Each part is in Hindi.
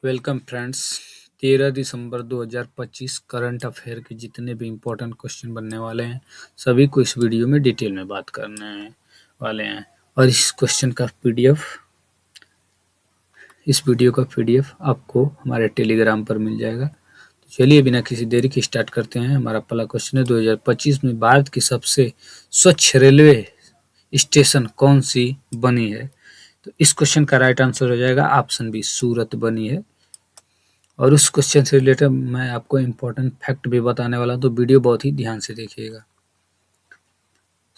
Welcome friends. 13 दिसंबर 2025 करंट अफेयर के जितने भी इम्पोर्टेंट क्वेश्चन बनने वाले हैं सभी को इस वीडियो में डिटेल में बात करने वाले हैं। और इस वीडियो का पीडीएफ आपको हमारे टेलीग्राम पर मिल जाएगा। तो चलिए बिना किसी देरी के स्टार्ट करते हैं। हमारा पहला क्वेश्चन है, 2025 में भारत की सबसे स्वच्छ रेलवे स्टेशन कौन सी बनी है? तो इस क्वेश्चन का राइट आंसर हो जाएगा ऑप्शन बी, सूरत बनी है। और उस क्वेश्चन से रिलेटेड मैं आपको इम्पोर्टेंट फैक्ट भी बताने वाला हूं, तो वीडियो बहुत ही ध्यान से देखिएगा।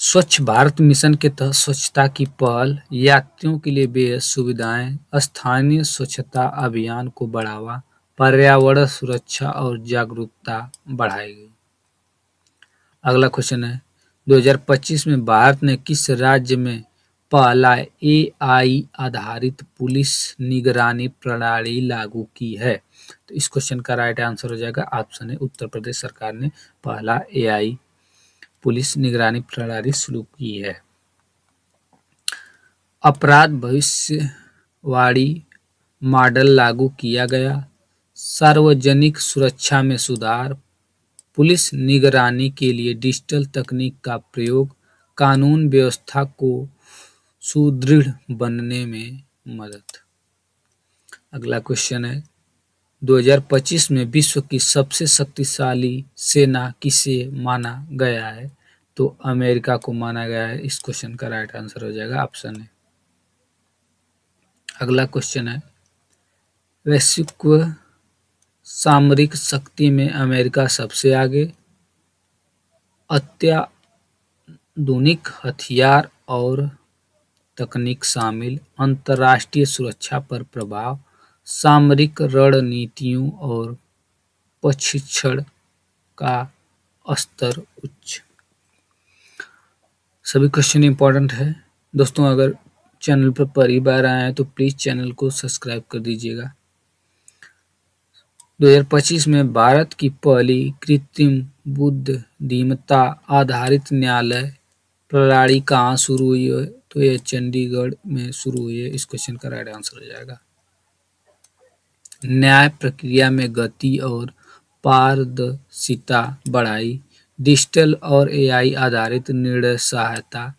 स्वच्छ भारत मिशन के तहत स्वच्छता की पहल, यात्रियों के लिए बेहद सुविधाएं, स्थानीय स्वच्छता अभियान को बढ़ावा, पर्यावरण सुरक्षा और जागरूकता बढ़ाई गई। अगला क्वेश्चन है, 2025 में भारत ने किस राज्य में पहला एआई आधारित पुलिस निगरानी प्रणाली लागू की है? तो इस क्वेश्चन का राइट आंसर हो जाएगा ऑप्शन है, उत्तर प्रदेश सरकार ने पहला एआई पुलिस निगरानी प्रणाली शुरू की है। अपराध भविष्यवाणी मॉडल लागू किया गया, सार्वजनिक सुरक्षा में सुधार, पुलिस निगरानी के लिए डिजिटल तकनीक का प्रयोग, कानून व्यवस्था को सुदृढ़ बनने में मदद। अगला क्वेश्चन है, 2025 में विश्व की सबसे शक्तिशाली सेना किसे माना गया है? तो अमेरिका को माना गया है। इस क्वेश्चन का राइट आंसर हो जाएगा ऑप्शन है। अगला क्वेश्चन है, वैश्विक सामरिक शक्ति में अमेरिका सबसे आगे, अत्याधुनिक हथियार और तकनीक शामिल, अंतर्राष्ट्रीय सुरक्षा पर प्रभाव, सामरिक रणनीतियों और प्रशिक्षण का स्तर उच्च। सभी क्वेश्चन इंपॉर्टेंट है दोस्तों। अगर चैनल पर पहली बार आए हैं तो प्लीज चैनल को सब्सक्राइब कर दीजिएगा। 2025 में भारत की पहली कृत्रिम बुद्धिमत्ता आधारित न्यायालय प्रणाली कहाँ शुरू हुई है? तो यह चंडीगढ़ में शुरू हुई है। इस क्वेश्चन का राइट आंसर हो जाएगा। न्याय प्रक्रिया में गति और पारदर्शिता बढ़ाई, डिजिटल और एआई आधारित निर्णय सहायता,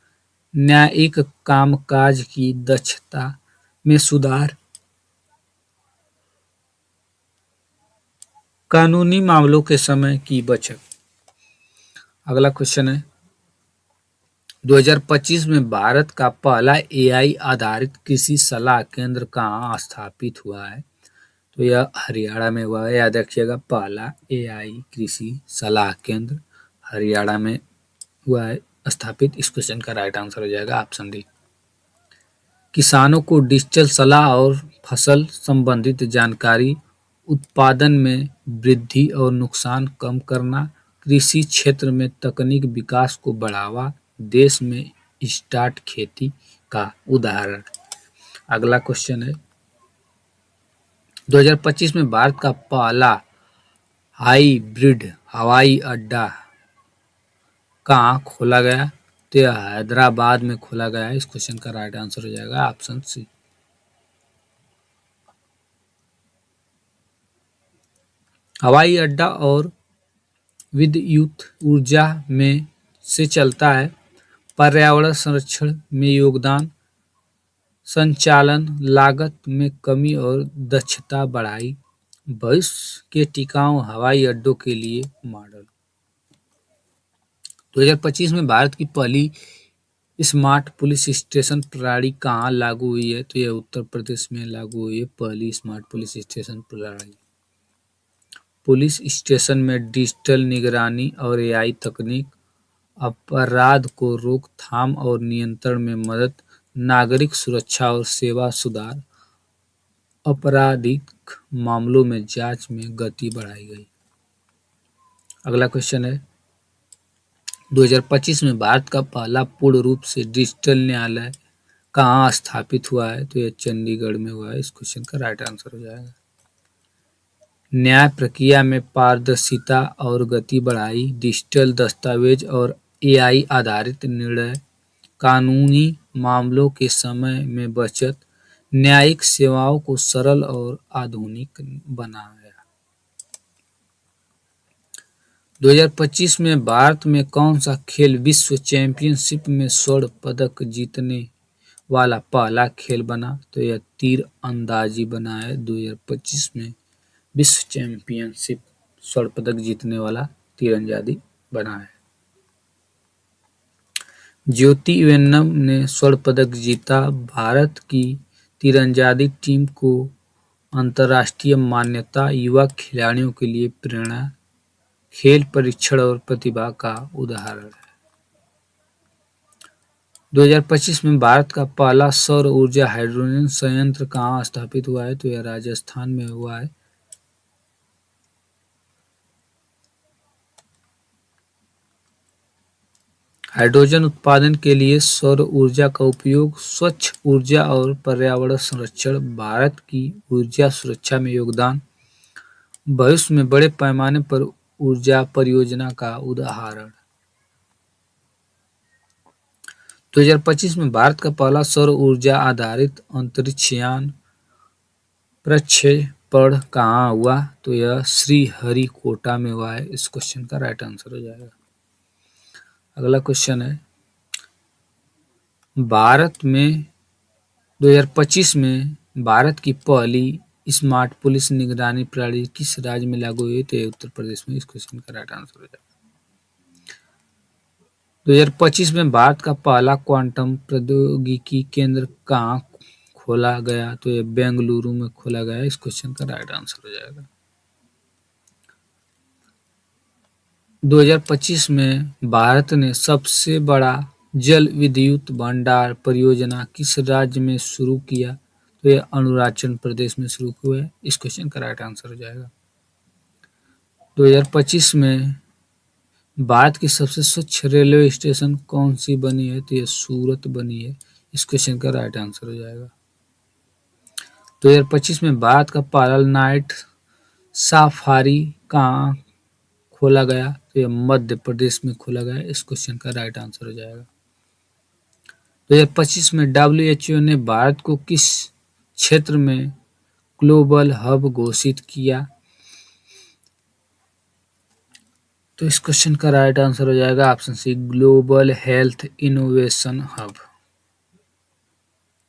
न्यायिक कामकाज की दक्षता में सुधार, कानूनी मामलों के समय की बचत। अगला क्वेश्चन है, 2025 में भारत का पहला एआई आधारित कृषि सलाह केंद्र कहाँ स्थापित हुआ है? तो यह हरियाणा में हुआ है। याद रखिएगा, पहला एआई कृषि सलाह केंद्र हरियाणा में हुआ है स्थापित। इस क्वेश्चन का राइट आंसर हो जाएगा ऑप्शन डी। किसानों को डिजिटल सलाह और फसल संबंधित जानकारी, उत्पादन में वृद्धि और नुकसान कम करना, कृषि क्षेत्र में तकनीक विकास को बढ़ावा, देश में स्टार्ट खेती का उदाहरण। अगला क्वेश्चन है, 2025 में भारत का पहला हाइब्रिड हवाई अड्डा कहाँ खोला गया? तो यह हैदराबाद में खोला गया है। इस क्वेश्चन का राइट आंसर हो जाएगा ऑप्शन सी। हवाई अड्डा और विद्युत ऊर्जा में से चलता है, पर्यावरण संरक्षण में योगदान, संचालन लागत में कमी और दक्षता बढ़ाई, भविष्य के टिकाऊ हवाई अड्डों के लिए मॉडल। 2025 में भारत की पहली स्मार्ट पुलिस स्टेशन प्रणाली कहाँ लागू हुई है? तो यह उत्तर प्रदेश में लागू हुई है पहली स्मार्ट पुलिस स्टेशन प्रणाली। पुलिस स्टेशन में डिजिटल निगरानी और एआई तकनीक, अपराध को रोकथाम और नियंत्रण में मदद, नागरिक सुरक्षा और सेवा सुधार, आपराधिक मामलों में जांच में गति बढ़ाई गई। अगला क्वेश्चन है, 2025 में भारत का पहला पूर्ण रूप से डिजिटल न्यायालय कहाँ स्थापित हुआ है? तो यह चंडीगढ़ में हुआ है। इस क्वेश्चन का राइट आंसर हो जाएगा। न्याय प्रक्रिया में पारदर्शिता और गति बढ़ाई, डिजिटल दस्तावेज और एआई आधारित निर्णय, कानूनी मामलों के समय में बचत, न्यायिक सेवाओं को सरल और आधुनिक बनाया। 2025 में भारत में कौन सा खेल विश्व चैंपियनशिप में स्वर्ण पदक जीतने वाला पहला खेल बना? तो यह तीर अंदाजी बना है। 2025 में विश्व चैंपियनशिप स्वर्ण पदक जीतने वाला तीरंदाजी बना है। ज्योति वेन्नम ने स्वर्ण पदक जीता। भारत की तीरंदाजी टीम को अंतर्राष्ट्रीय मान्यता, युवा खिलाड़ियों के लिए प्रेरणा, खेल परीक्षण और प्रतिभा का उदाहरण है। 2025 में भारत का पहला सौर ऊर्जा हाइड्रोजन संयंत्र कहाँ स्थापित हुआ है? तो यह राजस्थान में हुआ है। हाइड्रोजन उत्पादन के लिए सौर ऊर्जा का उपयोग, स्वच्छ ऊर्जा और पर्यावरण संरक्षण, भारत की ऊर्जा सुरक्षा में योगदान, भविष्य में बड़े पैमाने पर ऊर्जा परियोजना का उदाहरण। 2025 में भारत का पहला सौर ऊर्जा आधारित अंतरिक्ष यान प्रक्षेपण कहाँ हुआ? तो यह श्रीहरिकोटा में हुआ है। इस क्वेश्चन का राइट आंसर हो जाएगा। अगला क्वेश्चन है, भारत में 2025 में भारत की पहली स्मार्ट पुलिस निगरानी प्रणाली किस राज्य में लागू हुई? तो उत्तर प्रदेश में। इस क्वेश्चन का राइट आंसर हो जाएगा। 2025 में भारत का पहला क्वांटम प्रौद्योगिकी केंद्र कहाँ खोला गया? तो ये बेंगलुरु में खोला गया। इस क्वेश्चन का राइट आंसर हो जाएगा। 2025 में भारत ने सबसे बड़ा जल विद्युत भंडार परियोजना किस राज्य में शुरू किया? तो यह अरुणाचल प्रदेश में शुरू हुआ है। इस क्वेश्चन का राइट आंसर हो जाएगा। 2025 में भारत की सबसे स्वच्छ रेलवे स्टेशन कौन सी बनी है? तो यह सूरत बनी है। इस क्वेश्चन का राइट आंसर हो जाएगा। 2025 में भारत का पहला नाइट सफारी कहाँ खोला गया? तो यह मध्य प्रदेश में खोला गया। इस क्वेश्चन का राइट आंसर हो जाएगा। 2025 में WHO ने भारत को किस क्षेत्र में ग्लोबल हब घोषित किया? तो इस क्वेश्चन का राइट आंसर हो जाएगा option C, global health innovation hub.